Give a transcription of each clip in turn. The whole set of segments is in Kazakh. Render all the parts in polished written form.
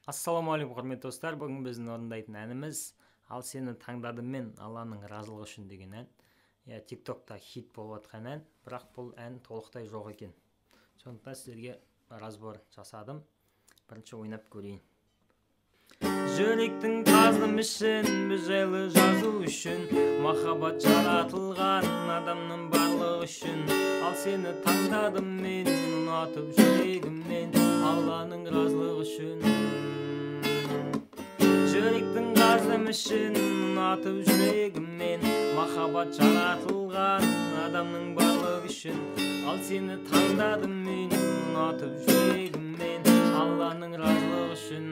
Ассалаумағалейкум құрметті достар, бүгін біздің орындайтын әніміз «Ал сені таңдадым мен, Алланың разылығы үшін» деген ән. TikTokта хит болып жатқан ән, бірақ бұл ән толықтай жоқ екен. Сондықтан сіздерге разбор жасадым. Бірінші ойнап көрейін. Жүректің тазым үшін, біз жайлы жазу үшін, махаббат жаратылған адамның барлығы үшін. Ал сені таңдадым мен, ұнатып жүрегіммен, Алланың разылығы үшін. Жүректің тазым үшін, ұнатып жүрегіммен, махаббат жаратылған адамның барлығы үшін. Ал сені таңдадым мен, ұнатып жүрегіммен, Алланың разылығы үшін.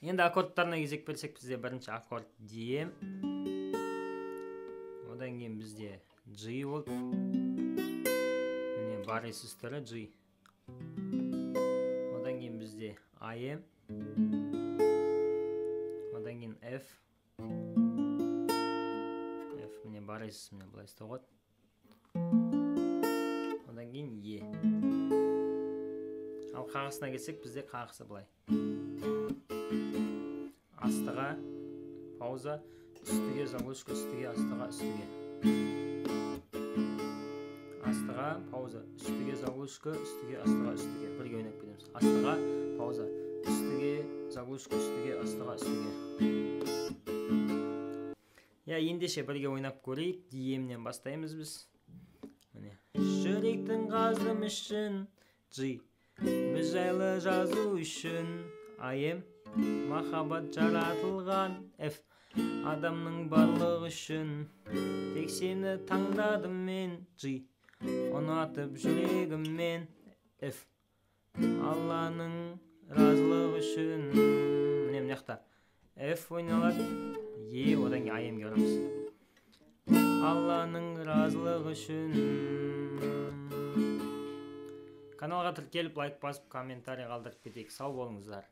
Енді аккордтарына кезек берсек, бізде бірінші аккорд Д. Одан кейін бізде G болды. Міне бар есістері G. Одан кейін бізде AM. Одан кейін F. F міне бар есіс, міне бұлай істеуғат. Одан кейін E. Ал қағысына келсек, бізде қағысы бұлай. Астыға, пауза, үстіге, заглушка, үстіге, астыға, үстіге. Астыға, пауза, үстіге, заглушка, үстіге, астыға, үстіге. Бірге ойнап кетеміз. Астыға, пауза, үстіге, заглушка, үстіге, астыға, үстіге. Ендеше бірге ойнап көрейік. Диемнен бастаймыз біз. Жүректің қаздым үшін, G. Біз жайлы жазу үшін, AM. Махаббат жаратылған F. Адамның барлығы үшін, тек сені таңдадым мен, G. Ұнатып жүрегіммен, F. Алланың разылығы үшін. Міне мынақта F ойналады, E, одан кейін AM-ге барамыз. Алланың разылығы үшін. Каналға тіркеліп, лайк басып, комментарий қалдырып кетейік. Сау болыңыздар.